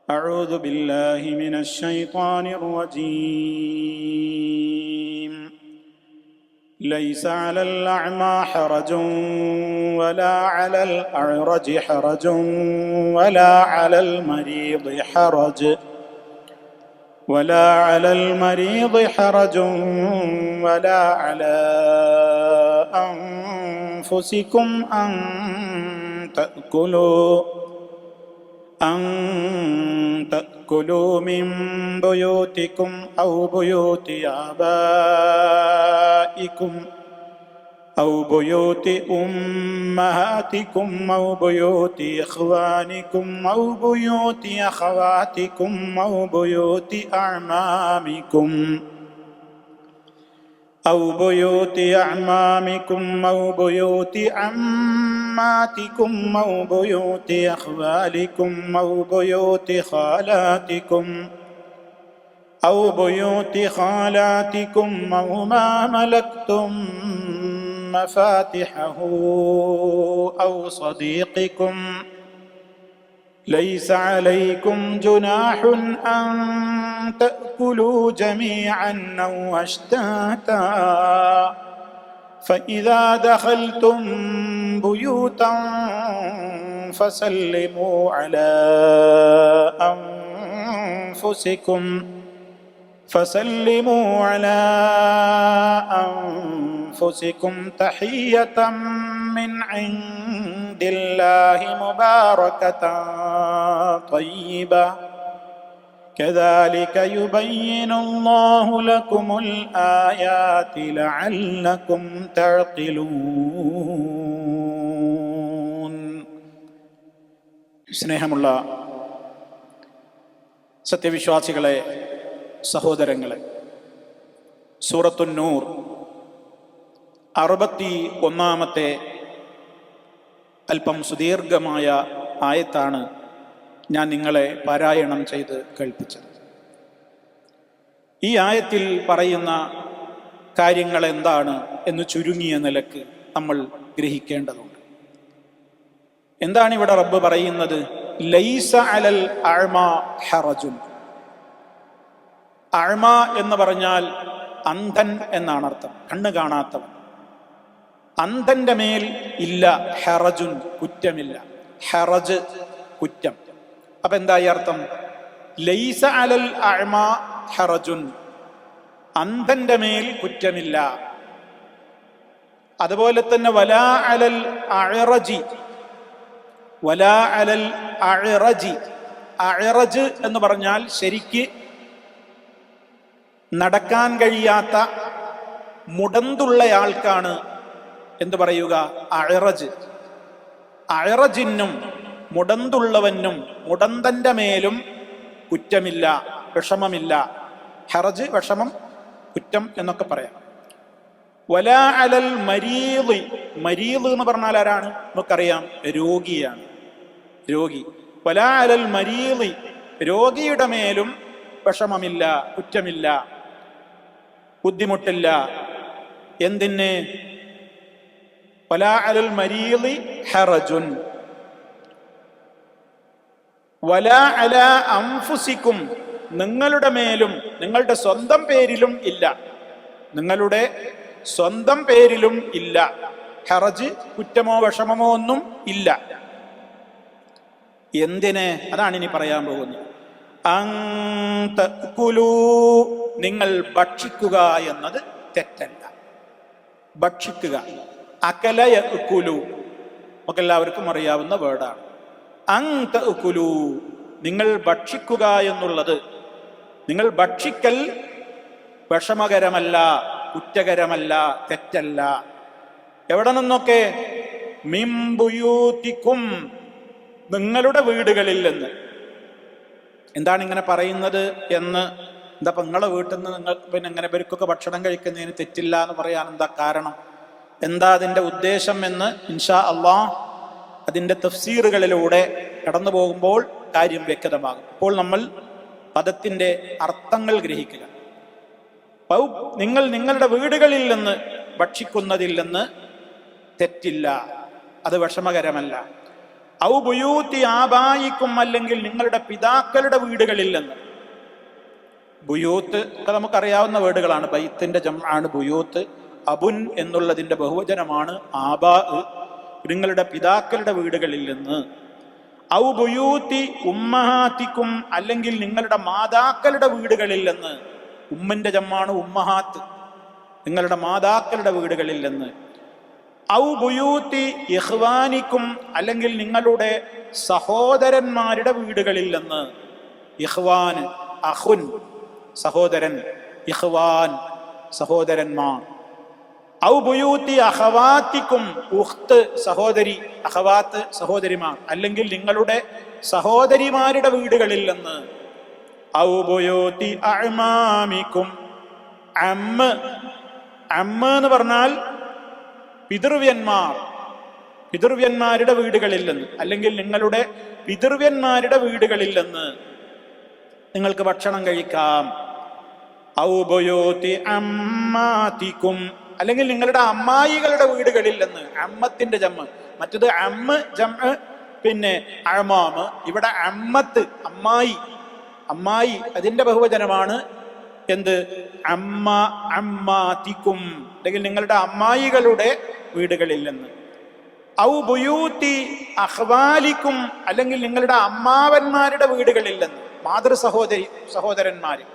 أعوذ بالله من الشيطان الرجيم. ليس على الأعمى حرج ولا على الأعرج حرج ولا على المريض حرج ولا على أنفسكم أن تأكلوا من بيوتكم أو بيوت آبائكم أو بيوت أمهاتكم أو بيوت إخوانكم أو بيوت أخواتكم أو بيوت أعمامكم أو بيوت عماتكم أو بيوت أخوالكم أو بيوت خالاتكم أو ما ملكتم مفاتحه أو صديقكم. ليس عليكم جناح أن تأكلوا جميعا أو أشتاتا فإذا دخلتم بيوتا فسلموا على أنفسكم تحية من عند الله مباركة طيبة كذلك يبين الله لكم الآيات لعلكم تعقلون. സ്നേഹമുള്ള സത്യവിശ്വാസികളെ, സഹോദരങ്ങളെ, സൂറത്തുൻ നൂർ 61-ാമത്തെ അല്പം സുദീർഘമായ ആയത്താണ് ഞാൻ നിങ്ങളെ പാരായണം ചെയ്ത് കേൾപ്പിച്ചത്. ഈ ആയത്തിൽ പറയുന്ന കാര്യങ്ങൾ എന്താണ് എന്ന് ചുരുങ്ങിയ നിലക്ക് നമ്മൾ ഗ്രഹിക്കേണ്ടതുണ്ട്. എന്താണ് ഇവിടെ റബ്ബ് പറയുന്നത്? ലൈസ അലൽ അഅ്മ ഹറജുൻ. അഅ്മ എന്ന് പറഞ്ഞാൽ അന്ധൻ എന്നാണ് അർത്ഥം, കണ്ണ് കാണാത്തവൻ. അന്ധന്റെ മേൽ ഇല്ല ഹറജുൻ, കുറ്റമില്ല. ഹറജ് കുറ്റം. അപ്പൊ എന്തായി അർത്ഥം? ലൈസ അലൽ അഅ്മ ഹറജുൻ, അന്ധന്റെ മേൽ കുറ്റമില്ല. അതുപോലെ തന്നെ വലാ അലൽ അഅ്റജി, അഅ്റജ് എന്ന് പറഞ്ഞാൽ ശരിക്ക് നടക്കാൻ കഴിയാത്ത മുടന്തുള്ളയാൾക്കാണ് എന്ത് പറയുക? അഅ്റജ്. അഅ്റജിനും മുടന്തുള്ളവനും മുടന്തന്റെ മേലും കുറ്റമില്ല, വിഷമമില്ല. ഹറജ് വിഷമം, കുറ്റം എന്നൊക്കെ പറയാം. വലാ അലൽ മരീദ്, മരീദ് എന്ന് പറഞ്ഞാൽ ആരാണ്? നമുക്കറിയാം, രോഗിയാണ്, രോഗി. വലാ അലൽ മരീദ്, രോഗിയുടെ മേലും വിഷമമില്ല, കുറ്റമില്ല, ബുദ്ധിമുട്ടില്ല. എന്തിന്? വലാ അലൽ മരീദ് ഹറജുൻ വലാ അലാ അൻഫുസിക്കും, നിങ്ങളുടെ മേലും നിങ്ങളുടെ സ്വന്തം പേരിലും ഇല്ല, നിങ്ങളുടെ സ്വന്തം പേരിലും ഇല്ല. ഹറജ്, കുറ്റമോ വിഷമമോ ഒന്നും ഇല്ല. എന്തിന്? അതാണ് ഇനി പറയാൻ പോകുന്നത്. നിങ്ങൾ ഭക്ഷിക്കുക എന്നത് തെറ്റല്ല. ഭക്ഷിക്കുക, അകല യഅ്കുലു, നമുക്കെല്ലാവർക്കും അറിയാവുന്ന വേർഡാണ്. അൻതഅ്കുലു, നിങ്ങൾ ഭക്ഷിക്കുക എന്നുള്ളത്, നിങ്ങൾ ഭക്ഷിക്കൽ വിഷമകരമല്ല, കുറ്റകരമല്ല, തെറ്റല്ല. എവിടെ നിന്നൊക്കെ? മിൻ ബുയൂതികും, നിങ്ങളുടെ വീടുകളിൽ നിന്ന്. എന്താണ് ഇങ്ങനെ പറയുന്നത് എന്ന്? എന്താ നിങ്ങളെ വീട്ടിൽ നിന്ന് നിങ്ങൾ പിന്നെ എങ്ങനെ ഇവർക്കൊക്കെ ഭക്ഷണം കഴിക്കുന്നതിന് തെറ്റില്ല എന്ന് പറയാൻ എന്താ കാരണം? എന്താ അതിൻ്റെ ഉദ്ദേശം എന്ന് ഇൻഷാ അള്ളാഹ് അതിൻ്റെ തഫ്സീറുകളിലൂടെ കടന്നു പോകുമ്പോൾ കാര്യം വ്യക്തമാകും. ഇപ്പോൾ നമ്മൾ പദത്തിൻ്റെ അർത്ഥങ്ങൾ ഗ്രഹിക്കുക. നിങ്ങൾ നിങ്ങളുടെ വീടുകളിൽ നിന്ന് ഭക്ഷിക്കുന്നതിൽ നിന്ന് തെറ്റില്ല, അത് വിഷമകരമല്ല. ഔ ബുയൂത്തി ആബായിക്കും, അല്ലെങ്കിൽ നിങ്ങളുടെ പിതാക്കളുടെ വീടുകളിൽ നിന്ന്. ബുയൂത്ത് ഒക്കെ നമുക്കറിയാവുന്ന വേർഡുകളാണ്. ബൈത്തിന്റെ ജംആണ് ബുയൂത്ത്. അബുൻ എന്നുള്ളതിന്റെ ബഹുവചനമാണ് ആബാ, നിങ്ങളുടെ പിതാക്കളുടെ വീടുകളിൽ നിന്ന്. ഔ ബുയൂത്തി ഉമ്മഹാത്തിക്കും, അല്ലെങ്കിൽ നിങ്ങളുടെ മാതാക്കളുടെ വീടുകളിൽ നിന്ന്. ഉമ്മന്റെ ജമ്മാണ് ഉമ്മഹാത്ത്, നിങ്ങളുടെ മാതാക്കളുടെ വീടുകളിൽ നിന്ന്. ഔ ബുയൂത്തി ഇഖ്വാനിക്കും, അല്ലെങ്കിൽ നിങ്ങളുടെ സഹോദരന്മാരുടെ വീടുകളിൽ നിന്ന്. ഇഖ്വാൻ അഖുൻ സഹോദരൻ, ഇഖ്വാൻ സഹോദരന്മാർ. ഔ ബുയൂത്തി അഖവാത്തിക്കും, ഉഖ്ത് സഹോദരി, അഖവാത്ത് സഹോദരിമാർ, അല്ലെങ്കിൽ നിങ്ങളുടെ സഹോദരിമാരുടെ വീടുകളിൽ നിന്ന്. ഔ ബുയൂത്തി അഅ്മാമിക്കും, അമ്മ, അമ്മ എന്ന് പറഞ്ഞാൽ പിതൃവ്യന്മാർ, പിതൃവ്യന്മാരുടെ വീടുകളിൽ നിന്ന്, അല്ലെങ്കിൽ നിങ്ങളുടെ പിതൃവ്യന്മാരുടെ വീടുകളിൽ നിന്ന് നിങ്ങൾക്ക് ഭക്ഷണം കഴിക്കാം. ഔ ബുയൂത്തി അമ്മാതിക്കും, അല്ലെങ്കിൽ നിങ്ങളുടെ അമ്മായികളുടെ വീടുകളിൽ നിന്ന്. അമ്മത്തിന്റെ ജമ്മ്, മറ്റത് അമ്മ ജമ്മ്, പിന്നെ അമാമ്. ഇവിടെ അമ്മത്ത് അമ്മായി, അമ്മായി അതിന്റെ ബഹുവചനമാണ് എന്ത്? അമ്മ, അമ്മാതിക്കും, അല്ലെങ്കിൽ നിങ്ങളുടെ അമ്മായികളുടെ വീടുകളിൽ നിന്ന്. ഔ ബുയൂത്തി അഖ്വാലിക്കും, അല്ലെങ്കിൽ നിങ്ങളുടെ അമ്മാവന്മാരുടെ വീടുകളിൽ നിന്ന്. മാതൃ സഹോദരന്മാര്,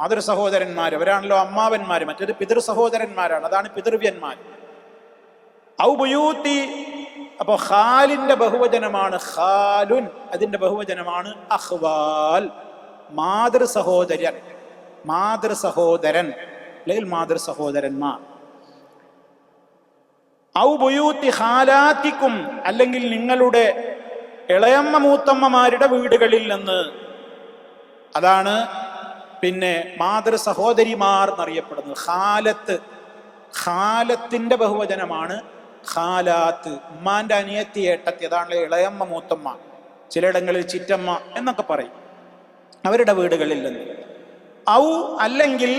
മാതൃ സഹോദരന്മാർ അവരാണല്ലോ അമ്മാവന്മാര്, മറ്റൊരു പിതൃ സഹോദരന്മാരാണ്, അതാണ് പിതൃവ്യന്മാർ. ഔ ബുയൂത്തി, അപ്പൊ ഖാലിന്റെ ബഹുവചനമാണ് ഖാലുൻ, അതിന്റെ ബഹുവചനമാണ് അഖ്വാൽ, മാതൃ സഹോദരൻ, മാതൃ സഹോദരൻ അല്ലെങ്കിൽ മാതൃ സഹോദരന്മാർ. ഔ ബുയൂത്തി ഖാലാത്തിക്കും, അല്ലെങ്കിൽ നിങ്ങളുടെ ഇളയമ്മ മൂത്തമ്മമാരുടെ വീടുകളിൽ നിന്ന്. അതാണ് പിന്നെ മാതൃ സഹോദരിമാർ എന്നറിയപ്പെടുന്നത്. ഖാലത്ത്, ഖാലത്തിന്റെ ബഹുവചനമാണ് ഖാലാത്ത്, ഉമ്മാന്റെ അനിയത്തി, ഏട്ടത്തി, അതാണല്ലോ ഇളയമ്മ മൂത്തമ്മ, ചിലയിടങ്ങളിൽ ചിറ്റമ്മ എന്നൊക്കെ പറയും, അവരുടെ വീടുകളിൽ നിന്ന്. ഔ അല്ലെങ്കിൽ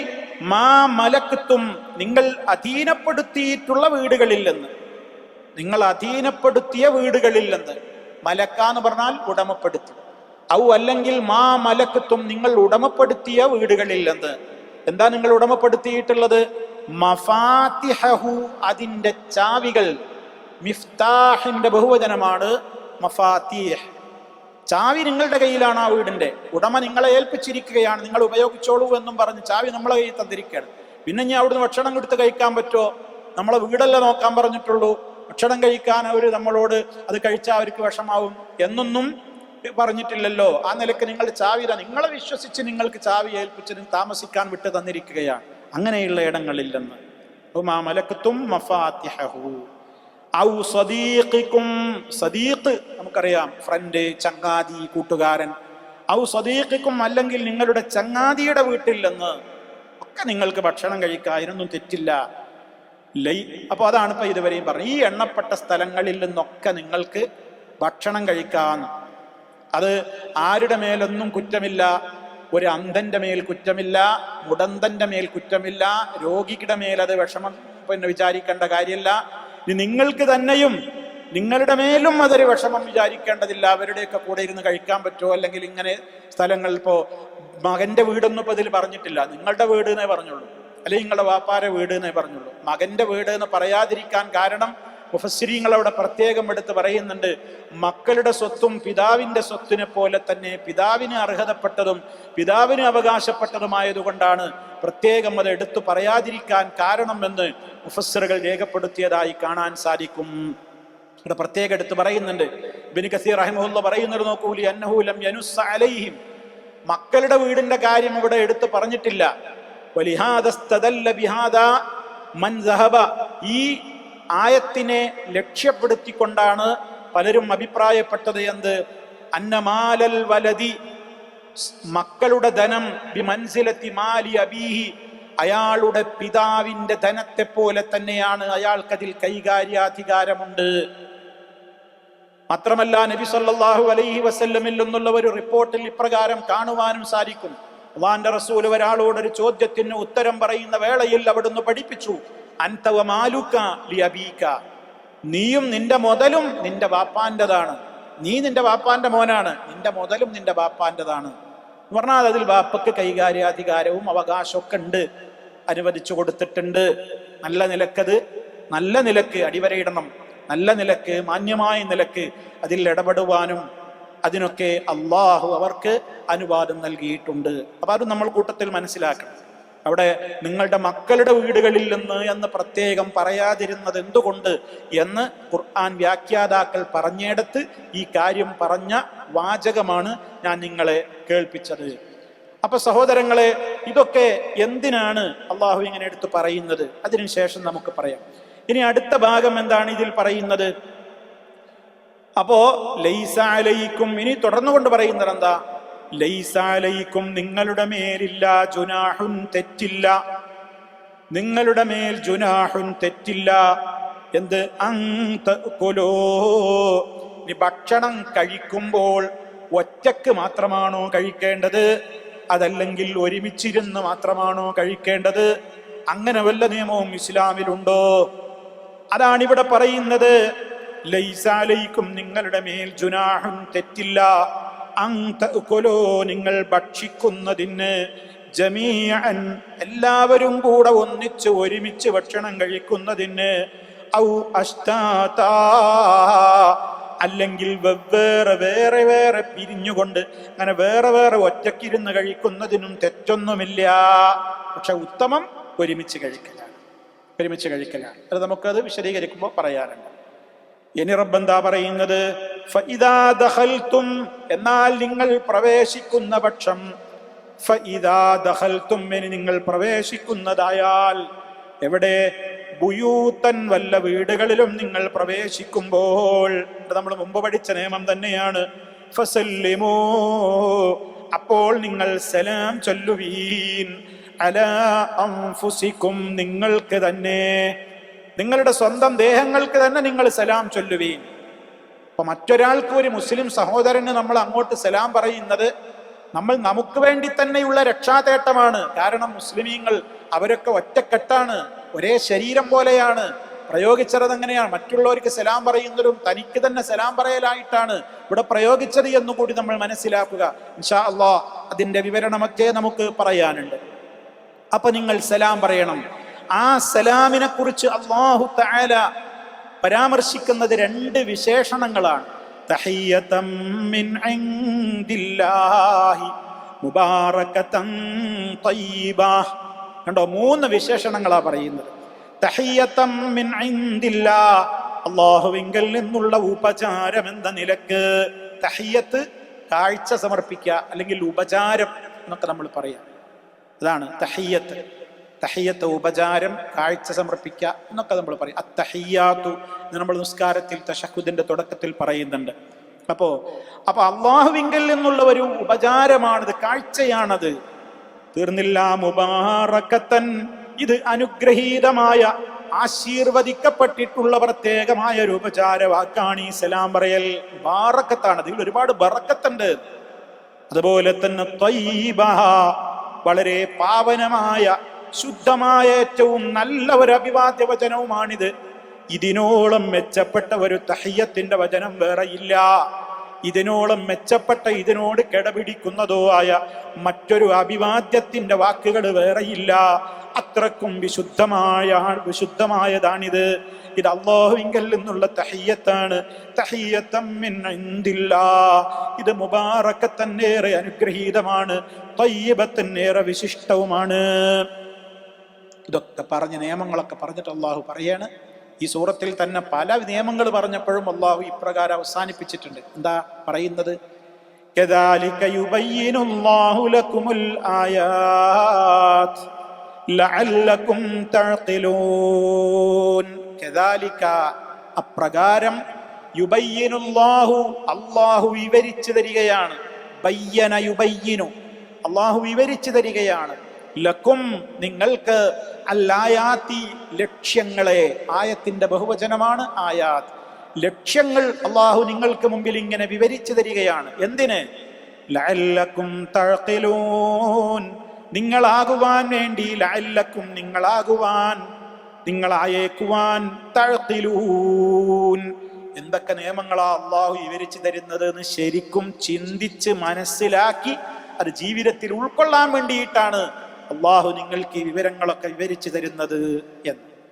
മാ മലക്തും, നിങ്ങൾ അധീനപ്പെടുത്തിയിട്ടുള്ള വീടുകളിൽ നിന്ന്, നിങ്ങൾ അധീനപ്പെടുത്തിയ വീടുകളിൽ നിന്ന്. മലക്ക എന്ന് പറഞ്ഞാൽ ഉടമപ്പെടുത്തി. ഔ അല്ലെങ്കിൽ മാ മലക്തും, നിങ്ങൾ ഉടമപ്പെടുത്തിയ വീടുകളിൽ നിന്ന്. എന്താ നിങ്ങൾ ഉടമപ്പെടുത്തിയിട്ടുള്ളത്? മഫാത്തിഹു, അതിന്റെ ചാവികൾ. മിഫ്താഹിന്റെ ബഹുവചനമാണ് മഫാത്തിഹ്. ചാവി നിങ്ങളുടെ കയ്യിലാണ്, ആ വീടിന്റെ ഉടമ നിങ്ങളെ ഏൽപ്പിച്ചിരിക്കുകയാണ്, നിങ്ങൾ ഉപയോഗിച്ചോളൂ എന്നും പറഞ്ഞ് ചാവി നമ്മളെ കയ്യിൽ തന്നിരിക്കുകയാണ്. പിന്നെ ഞാൻ അവിടുന്ന് ഭക്ഷണം എടുത്ത് കഴിക്കാൻ പറ്റുമോ? നമ്മളെ വീടല്ല നോക്കാൻ പറഞ്ഞിട്ടുള്ളൂ, ഭക്ഷണം കഴിക്കാൻ അവർ നമ്മളോട് അത് കഴിച്ചാൽ അവർക്ക് വിഷമാവും എന്നൊന്നും പറഞ്ഞിട്ടില്ലല്ലോ. ആ നിലക്ക് നിങ്ങൾ ചാവി, നിങ്ങളെ വിശ്വസിച്ച് നിങ്ങൾക്ക് ചാവി ഏൽപ്പിച്ച് താമസിക്കാൻ വിട്ട് തന്നിരിക്കുകയാണ്. അങ്ങനെയുള്ള ഇടങ്ങളിൽ നിന്ന്. മലക്കത്തും മഫാത്തിഹു. ഔ സദീഖിക്കും, സദീഖ് നമുക്കറിയാം, ഫ്രണ്ട്, ചങ്ങാതി, കൂട്ടുകാരൻ. ഔ സദീഖിക്കും, അല്ലെങ്കിൽ നിങ്ങളുടെ ചങ്ങാതിയുടെ വീട്ടിൽ നിന്ന് ഒക്കെ നിങ്ങൾക്ക് ഭക്ഷണം കഴിക്കാതിനൊന്നും തെറ്റില്ല. അപ്പൊ അതാണ് ഇപ്പൊ ഇതുവരെയും പറഞ്ഞത്. ഈ എണ്ണപ്പെട്ട സ്ഥലങ്ങളിൽ നിന്നൊക്കെ നിങ്ങൾക്ക് ഭക്ഷണം കഴിക്കാന്ന്. അത് ആരുടെ മേലൊന്നും കുറ്റമില്ല. ഒരു അന്ധന്റെ മേൽ കുറ്റമില്ല, മുടന്തന്റെ മേൽ കുറ്റമില്ല, രോഗിയുടെ മേൽ അത് വിഷമം വിചാരിക്കേണ്ട കാര്യമില്ല. നിങ്ങൾക്ക് തന്നെയും നിങ്ങളുടെ മേലും അതൊരു വിഷമം വിചാരിക്കേണ്ടതില്ല. അവരുടെയൊക്കെ കൂടെ ഇരുന്ന് കഴിക്കാൻ പറ്റുമോ? അല്ലെങ്കിൽ ഇങ്ങനെ സ്ഥലങ്ങൾ, ഇപ്പോ മകന്റെ വീടൊന്നും ഇപ്പൊ ഇതിൽ പറഞ്ഞിട്ടില്ല, നിങ്ങളുടെ വീട് എന്നേ പറഞ്ഞുള്ളൂ, അല്ലെങ്കിൽ നിങ്ങളുടെ വാപ്പാരെ വീട് എന്നേ പറഞ്ഞുള്ളൂ. മകന്റെ വീട് എന്ന് പറയാതിരിക്കാൻ കാരണം മുഫസ്സിരീങ്ങൾ അവിടെ പ്രത്യേകം എടുത്ത് പറയുന്നുണ്ട്, മക്കളുടെ സ്വത്തും പിതാവിന്റെ സ്വത്തിനെ പോലെ തന്നെ പിതാവിന് അർഹതപ്പെട്ടതും പിതാവിന് അവകാശപ്പെട്ടതുമായതുകൊണ്ടാണ് പ്രത്യേകം അത് എടുത്തു പറയാതിരിക്കാൻ കാരണമെന്ന് മുഫസ്സിറുകൾ രേഖപ്പെടുത്തിയതായി കാണാൻ സാധിക്കും. ഇവിടെ പ്രത്യേകം എടുത്ത് പറയുന്നുണ്ട്. ഇബ്നു കസീർ റഹിമഹുല്ലാഹ് പറയുന്നത് നോക്കൂ, അന്നഹു ലം യനുസ്സ അലൈഹിം, മക്കളുടെ വീടിന്റെ കാര്യം ഇവിടെ എടുത്ത് പറഞ്ഞിട്ടില്ല. വലിഹാദസ്തദല്ല ബിഹാദാ മൻ ദഹബ, ഈ ആയത്തിനെ ലക്ഷ്യപ്പെടുത്തിക്കൊണ്ടാണ് പലരും അഭിപ്രായപ്പെട്ടത്. എന്ത്? അന്നമാലൽ വലതി, മക്കളുടെ ധനം, ബിമൻസിലത്തി മാലി അബീഹി, അയാളുടെ പിതാവിന്റെ ധനത്തെ പോലെ തന്നെയാണ്, അയാൾക്കതിൽ കൈകാര്യാധികാരമുണ്ട്. മാത്രമല്ല നബി സല്ലല്ലാഹു അലൈഹി വസല്ലമിൽ നിന്നുള്ള ഒരു റിപ്പോർട്ടിൽ ഇപ്രകാരം കാണുവാനും സാധിക്കും. അല്ലാഹുവിന്റെ റസൂൽ ഒരാളോടൊരു ചോദ്യത്തിന് ഉത്തരം പറയുന്ന വേളയിൽ അവിടുന്ന് പഠിപ്പിച്ചു, അൻത വമാലുക ലിഅബീക, നീയും നിന്റെ മുതലും നിന്റെ വാപ്പാന്റെതാണ്. നീ നിന്റെ ബാപ്പാന്റെ മോനാണ്, നിന്റെ മുതലും നിന്റെ ബാപ്പാൻ്റെതാണ് എന്ന് പറഞ്ഞാൽ അതിൽ ബാപ്പക്ക് കൈകാര്യാധികാരവും അവകാശമൊക്കെ ഉണ്ട്, അനുവദിച്ചു കൊടുത്തിട്ടുണ്ട്. നല്ല നിലക്ക് അടിവരയിടണം, നല്ല നിലക്ക് മാന്യമായ നിലക്ക് അതിൽ ഇടപെടുവാനും അതിനൊക്കെ അള്ളാഹു അവർക്ക് അനുവാദം നൽകിയിട്ടുണ്ട്. അപ്പൊ അത് നമ്മൾ കൂട്ടത്തിൽ മനസ്സിലാക്കണം. അവിടെ നിങ്ങളുടെ മക്കളുടെ വീടുകളിൽ നിന്ന് എന്ന് പ്രത്യേകം പറയാതിരുന്നത് എന്തുകൊണ്ട് എന്ന് ഖുർആൻ വ്യാഖ്യാതാക്കൾ പറഞ്ഞിടത്ത് ഈ കാര്യം പറഞ്ഞ വാചകമാണ് ഞാൻ നിങ്ങളെ കേൾപ്പിച്ചത്. അപ്പൊ സഹോദരങ്ങളെ, ഇതൊക്കെ എന്തിനാണ് അള്ളാഹു ഇങ്ങനെ എടുത്തു പറയുന്നത്? അതിനുശേഷം നമുക്ക് പറയാം. ഇനി അടുത്ത ഭാഗം എന്താണ് ഇതിൽ പറയുന്നത്? അപ്പോ ലൈസ അലൈക്കും, ഇനി തുടർന്നുകൊണ്ട് പറയുന്നത് എന്താ? ലൈസ അലൈക്കും, നിങ്ങളുടെ മേലില്ല ജുനാഹുൻ, തെറ്റില്ല, നിങ്ങളുടെ മേൽ ജുനാഹുൻ, തെറ്റില്ല. എന്ത്? അൻതകുലൂ, നീ ഭക്ഷണം കഴിക്കുമ്പോൾ ഒറ്റക്ക് മാത്രമാണോ കഴിക്കേണ്ടത്, അതല്ലെങ്കിൽ ഒരുമിച്ചിരുന്ന് മാത്രമാണോ കഴിക്കേണ്ടത്? അങ്ങനെ വല്ല നിയമവും ഇസ്ലാമിലുണ്ടോ? അതാണ് ഇവിടെ പറയുന്നത്. ലൈസ അലൈക്കും, നിങ്ങളുടെ മേൽ ജുനാഹുൻ, തെറ്റില്ല, അൻതകുലൂ, നിങ്ങൾ ഭക്ഷിക്കുന്നതിന്, ജമീഅൻ, എല്ലാവരും കൂടെ ഒന്നിച്ച് ഒരുമിച്ച് ഭക്ഷണം കഴിക്കുന്നതിന്, ഔ അഷ്താതാ, അല്ലെങ്കിൽ വെവ്വേറെ വേറെ വേറെ പിരിഞ്ഞുകൊണ്ട് അങ്ങനെ വേറെ വേറെ ഒറ്റക്കിരുന്ന് കഴിക്കുന്നതിനും തെറ്റൊന്നുമില്ല. പക്ഷെ ഉത്തമം ഒരുമിച്ച് കഴിക്കലാണ്, ഒരുമിച്ച് കഴിക്കലാണ്. അത് നമുക്കത് വിശദീകരിക്കുമ്പോൾ പറയാനുണ്ട്. ഇനി റബ്ബെന്താ പറയുന്നത്? ഫഇദാ ദഖൽതും, എന്നാൽ നിങ്ങൾ പ്രവേശിക്കുന്ന പക്ഷം, ഫഇദാ ദഖൽതും, ഇനി നിങ്ങൾ പ്രവേശിക്കുന്നതായാൽ, എവിടെ? ബുയൂതൻ, വല്ല വീടുകളിലും നിങ്ങൾ പ്രവേശിക്കുമ്പോൾ, നമ്മൾ മുമ്പ് പഠിച്ച നിയമം തന്നെയാണ്. ഫസല്ലിമൂ, അപ്പോൾ നിങ്ങൾ സലാം ചൊല്ലുവീൻ, അലാ അൻഫുസിക്കും, നിങ്ങൾക്ക് തന്നെ, നിങ്ങളുടെ സ്വന്തം ദേഹങ്ങൾക്ക് തന്നെ നിങ്ങൾ സലാം ചൊല്ലുവീൻ. അപ്പൊ മറ്റൊരാൾക്ക്, ഒരു മുസ്ലിം സഹോദരന് നമ്മൾ അങ്ങോട്ട് സലാം പറയുന്നത് നമുക്ക് വേണ്ടി തന്നെയുള്ള രക്ഷാതേട്ടമാണ്. കാരണം മുസ്ലിമീങ്ങൾ അവരൊക്കെ ഒറ്റക്കെട്ടാണ്, ഒരേ ശരീരം പോലെയാണ്. പ്രയോഗിച്ചത് എങ്ങനെയാണ്? മറ്റുള്ളവർക്ക് സലാം പറയുന്നതും തനിക്ക് തന്നെ സലാം പറയലായിട്ടാണ് ഇവിടെ പ്രയോഗിച്ചത് എന്നുകൂടി നമ്മൾ മനസ്സിലാക്കുക. ഇൻഷാ അല്ലാഹ് അതിന്റെ വിവരണമൊക്കെ നമുക്ക് പറയാനുണ്ട്. അപ്പൊ നിങ്ങൾ സലാം പറയണം. ആ സലാമിനെ കുറിച്ച് അല്ലാഹു തആല പരാമർശിക്കുന്നത് രണ്ട് വിശേഷണങ്ങളാണ്. തഹിയ്യതം മിൻ ഇൻദില്ലാഹി മുബാറകതൻ തയ്യിബ. കണ്ടോ, മൂന്ന് വിശേഷണങ്ങളാ പറയുന്നത്. തഹിയ്യതം മിൻ ഇൻദില്ലാഹ്, അല്ലാഹുവിങ്കൽ നിന്നുള്ള ഉപചാരം എന്ന നിലക്ക്. തഹിയ്യത്ത് കാഴ്ച സമർപ്പിക്കുക, അല്ലെങ്കിൽ ഉപചാരം എന്നൊക്കെ നമ്മൾ പറയാം. അതാണ് തഹിയ്യത്ത്. തഹിയ്യത്ത് ഉപചാരം, കാഴ്ച സമർപ്പിക്കുക എന്നൊക്കെ നമ്മൾ പറയും. അത്തഹിയ്യാത്തു നമ്മൾ നിസ്കാരത്തിൽ തശഹുദിന്റെ തുടക്കത്തിൽ പറയുന്നുണ്ട്. അപ്പൊ അള്ളാഹുവിങ്കൽ നിന്നുള്ള ഒരു ഉപചാരമാണിത്, കാഴ്ചയാണത്. തീർന്നില്ല. മുബാറകത്തൻ, ഇത് അനുഗ്രഹീതമായ, ആശീർവദിക്കപ്പെട്ടിട്ടുള്ള പ്രത്യേകമായ ഒരു ഉപചാര വാക്കാണ് ഈ സലാം പറയൽ. ബാറക്കത്താണ്, ഇതിൽ ഒരുപാട് ബറക്കത്തുണ്ട്. അതുപോലെ തന്നെ ത്വയ്യിബ, വളരെ പാവനമായ, ശുദ്ധമായ, ഏറ്റവും നല്ല ഒരു അഭിവാദ്യ വചനവുമാണിത്. ഇതിനോളം മെച്ചപ്പെട്ട ഒരു തഹിയ്യത്തിന്റെ വചനം വേറെ ഇല്ല. ഇതിനോളം മെച്ചപ്പെട്ട, ഇതിനോട് കിടപിടിക്കുന്നതോ ആയ മറ്റൊരു അഭിവാദ്യത്തിന്റെ വാക്കുകൾ വേറെയില്ല. അത്രക്കും വിശുദ്ധമായതാണിത്. ഇത് അല്ലാഹുവിങ്കൽ നിന്നുള്ള തഹിയ്യത്താണ്. തഹിയ്യത്തം മിൻ ഇൻദില്ലാഹ്, ഇത് മുബാറകത്തൻ, ഏറെ അനുഗ്രഹീതമാണ്, ത്വയ്യിബത്തൻ, ഏറെ വിശിഷ്ടവുമാണ്. ഇതൊക്കെ പറഞ്ഞ നിയമങ്ങളൊക്കെ പറഞ്ഞിട്ട് അള്ളാഹു പറയാണ്. ഈ സൂറത്തിൽ തന്നെ പല നിയമങ്ങൾ പറഞ്ഞപ്പോഴും അള്ളാഹു ഇപ്രകാരം അവസാനിപ്പിച്ചിട്ടുണ്ട്. എന്താ പറയുന്നത്? കദാലിക യുബയ്യിനുല്ലാഹു ലക്കുമുൽ ആയാത്ത് ലഅല്ലകും തഅഖിലൂൻ. കദാലിക, അപ്രകാരം, യുബയ്യിനുല്ലാഹു, അള്ളാഹു വിവരിച്ചു തരികയാണ്. ബയ്യന യുബയ്യിനു, അള്ളാഹു വിവരിച്ചു തരികയാണ്. ലക്കും, നിങ്ങൾക്ക്, അല്ലായാത്തി, ലക്ഷ്യങ്ങളെ. ആയത്തിന്റെ ബഹുവചനമാണ് ആയാത്ത്. ലക്ഷ്യങ്ങൾ അള്ളാഹു നിങ്ങൾക്ക് മുമ്പിൽ ഇങ്ങനെ വിവരിച്ചു തരികയാണ്. എന്തിന്? ലഅല്ലകും തഅഖിലൂൻ, നിങ്ങളാകുവാൻ വേണ്ടി. ലഅല്ലകും, നിങ്ങളാകുവാൻ, നിങ്ങളായേക്കുവാൻ. തഅഖിലൂൻ എന്തൊക്കെ നിയമങ്ങളാ അള്ളാഹു വിവരിച്ചു തരുന്നത് എന്ന് ശരിക്കും ചിന്തിച്ച് മനസ്സിലാക്കി അത് ജീവിതത്തിൽ ഉൾക്കൊള്ളാൻ വേണ്ടിയിട്ടാണ് അള്ളാഹു നിങ്ങൾക്ക് ഈ വിവരങ്ങളൊക്കെ വിവരിച്ചു തരുന്നത് എന്ന്.